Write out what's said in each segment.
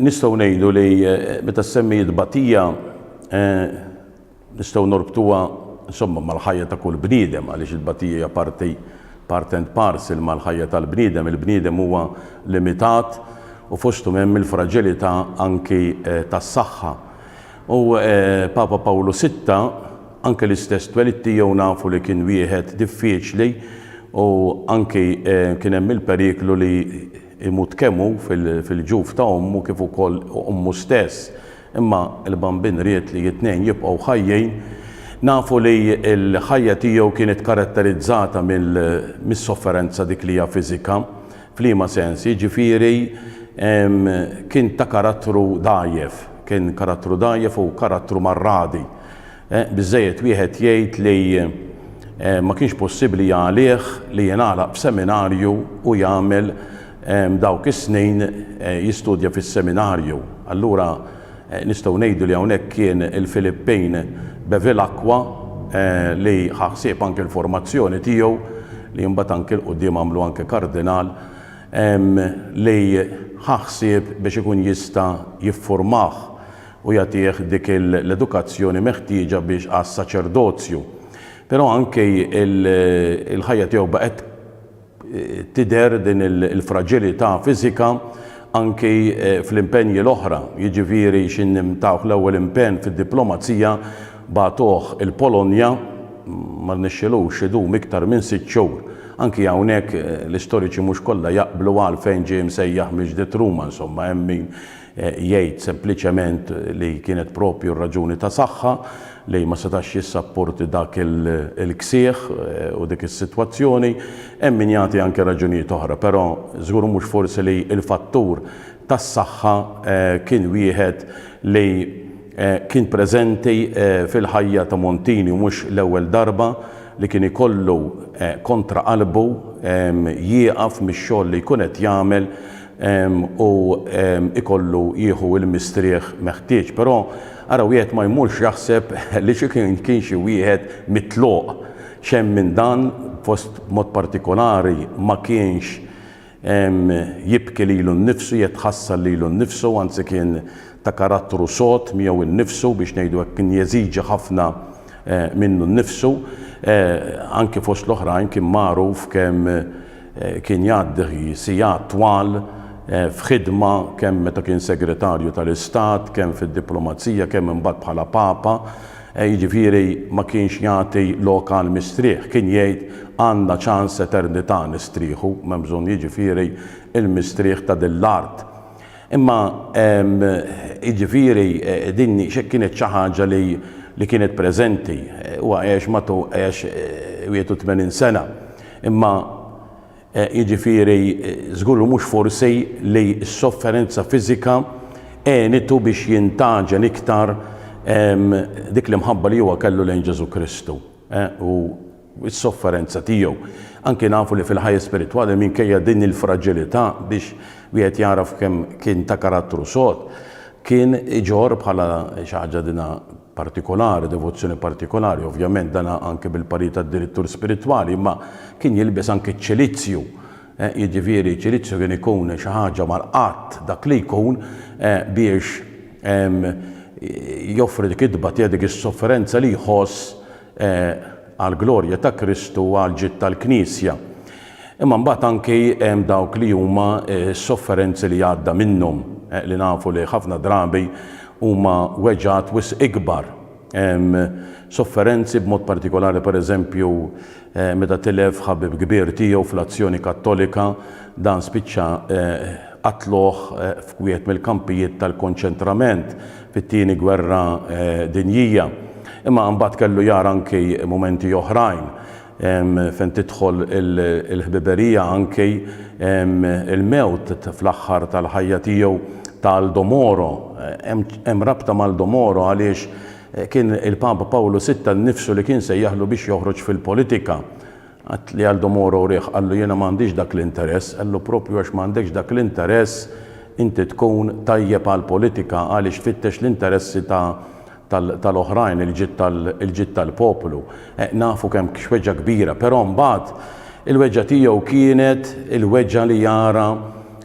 nistgħu ngħidu li meta semmijiet batija nistgħu norbtuha insomma mal-ħajja ta' kull bniedem għaliex il-batija hija part and parcel mal-ħajja tal-bniedem. Il-bniedem huwa limitat u fosthom hemm il-fraġilità anki tas-saħħa. U Papa Pawlu VI anke l-istess twelid tiegħu nafu li kien wieħed diffiċli u anki kien hemm il-periklu li imut kemmu fil-ġuf ta' ommu kif ukoll ommu stess. Imma l-bambin ried li jitnejn jibqgħu ħajjin. Nafu li l-ħajja tiegħu kienet karatterizzata mis-sofferenza dik li hija fiżika f'liema sens, jiġifieri kien ta' karattru dgħajjef, kien karattru dgħajjef u karattru marradi. Biżżejjed wieħed jgħid li ma kienx possibbli għalih li jingħalaq f'seminarju u jagħmel dawk is-snin jistudja fis-seminarju. Allura nistgħu ngħidu li hawnhekk kien il-Filippejn Bevilacqua li ħaħsieb anke l-formazzjoni tiegħu li mbagħad anke l-qudiem għamlu anke kardinal li ħaħsieb biex ikun jista' jiffurmah u jagħtih dik l-edukazzjoni meħtieġa biex għas-saċerdozju. Però anke il-ħajja tiegħu baqgħet tidher din il-fraġilità fiżika anke fl-impenji l-oħra. Jiġifieri x'innimtawh l-ewwel impenn fid-diplomazija bagħtuh il-Polonja ma rnexxilux idum iktar minn 6 xhur. Anki hawnhekk l-istoriċi mhux kollha jaqblu għalfejn ġie msejjaħ Miġdet Ruma, insomma hemm min jgħid sempliċement li kienet propju raġuni ta' saħħa li ma setax jissapporti dak il-ksieħ u dik is-sitwazzjoni, hemm min jagħti anke raġunijiet oħra, però żgur mhux forsi li l-fattur tas-saħħa kien wieħed li kien preżenti fil-ħajja ta' Montini u mhux l-ewwel darba li kien ikollu kontra qalbu jieqaf mix-xogħol li jkun qed jagħmel u ikollu jieħu l-mistrieħ meħtieġ. Però ara wieħed ma jmurx jaħseb li kien xi wieħed mitluq xemm minn dan fost mod partikolari ma kienx jibki lilu nnifsu, jitħassal lilu nnifsu, anzi kien ta' karattru sod miegħu innifsu biex ngħidu hekk kien jeżiġi ħafna minnu nnifsu. Anke fost l-oħrajn kien magħruf kemm kien jgħaddi sigħat twal f'ħidma kemm meta kien segretarju tal-Istat, kemm fid-diplomazija, kemm imbagħad bħala Papa. Jiġifieri ma kienx jagħti lokal mistrieħ, kien jgħid għandna ċans eternità nistrieħu, m'hemm bżonn jiġifieri il-mistrieħ ta' dell-art. Imma jiġifieri din kienet xi ħaġa li kienet preżenti huwa għex matu għex 80 sena. Imma jiġifieri żgur mhux forsi li s-sofferenza fiżika għenitu biex jintaġen iktar dik li mħabba li huwa kellu lejn Ġesu Kristu u s-sofferenza tiegħu. Anke nafu li fil-ħajja spiritwali minkejja din il-fraġilità biex wieħed jaraf kemm kien ta' karattru sod, kien iġor bħala xi ħaġa dina partikolari, devozzjoni partikolari, ovvjament dana anke bil-parit tad-direttur spiritwali, imma kien jilbes anke ċilizzju. Jiġifieri ċilizzju kien ikun xi ħaġa mal-qatt dak li jkun biex joffri dik id-dba tiegħek dik is-sofferenza li jħoss għall-glorja ta' Kristu u għall-ġid tal-Knisja. Imma mbagħad anke hemm dawk li huma s-sofferenzi li għadda minnhom li nafu li ħafna drabi huma weġġat wisq ikbar. Sofferenzi b'mod partikolari pereżempju meta tilef ħabib kbir tiegħu fl-Azzjoni Kattolika dan spiċċa qatluh f'wieħed mill-kampijiet tal-konċentrament fit-tieni gwerra dinjija. Imma mbagħad kellu jara anke momenti oħrajn fejn tidħol il-ħbiberija anke il-mewt fl-aħħar tal-ħajja tiegħu tal-Aldo Moro. Hemm rabta mal-Aldo Moro għaliex kien il-Papa Pawlu VI nnifsu li kien sejjaħlu biex joħroġ fil-politika. Għat li Aldo Moro rieħ għallu jiena m'għandix dak l-interess, għallu propju għax m'għandekx dak l-interess inti tkun tajjeb għall-politika għaliex fittex l-interessi tal-oħrajn il-ġid tal-popolu. Nafu kemm xweġġa kbira, però mbagħad il-weġġa tiegħu kienet il-weġġa li jara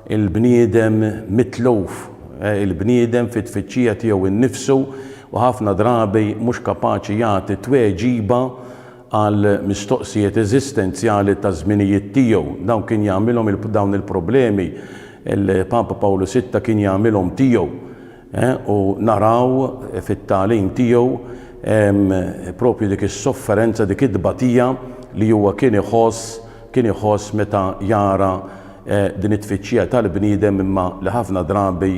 il-bniedem mitluf il-bniedem fit-tfittxija tiegħu innifsu u ħafna drabi mhux kapaċi jagħti tweġiba għal mistoqsijiet eżistenzjali ta' żminijiet tiegħu. Dawn kien jagħmilhom dawn il-problemi il-Papa Pawlu VI kien jagħmilhom tiegħu u naraw fit-tagħlim tiegħu propju dik is-sofferenza, dik id-dbatija li huwa kien iħoss meta jara din it-tfittxija tal-bniedem imma li ħafna drabi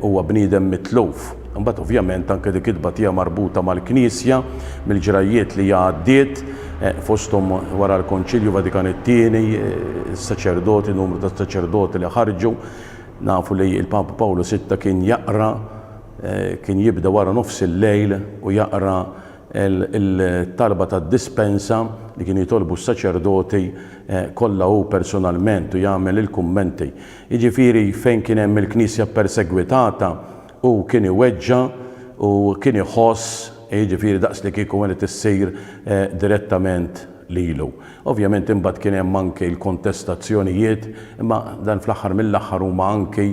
huwa bniedem mitluf. Mbagħad ovvjament anke dik id-dbatija marbuta mal-Knisja mill-ġrajiet li għaddiet fosthom wara l-Konċilju Vatikan it-tieni, is-saċerdoti, numru ta' saċerdoti li ħarġu. Nafu li il-Papa Pawlu VI kien jaqra, kien jibda wara nofs il-lejl u jaqra il-talba tad-dispensa li kien jitolbu s-saċerdoti kollha hu personalment u jagħmel il-kummenti. Jiġifieri fejn kien hemm il-Knisja persegwitata u kien iweġġa u kien iħoss jiġifieri daqs li kieku kienet issir direttament lilu. Ovvjament imbagħad kien hemm anke l-kontestazzjonijiet, imma dan fl-aħħar mill-aħħar huma anke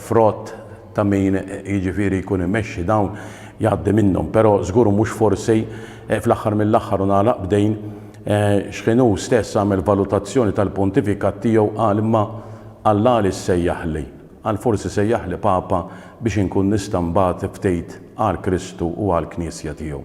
frott ta' min jiġifieri jkun imexxi dawn jgħaddi minnhom, però żgur mhux forsi fl-aħħar mill-aħħar u nagħlaq bdejn x'kienu stess għamel valutazzjoni tal-pontifikat tiegħu qal imma Alla li sejjaħli, għal forsi sejjaħli Papa biex inkun nista' mbagħad ftejt għal Kristu u għal Knisja tiegħu.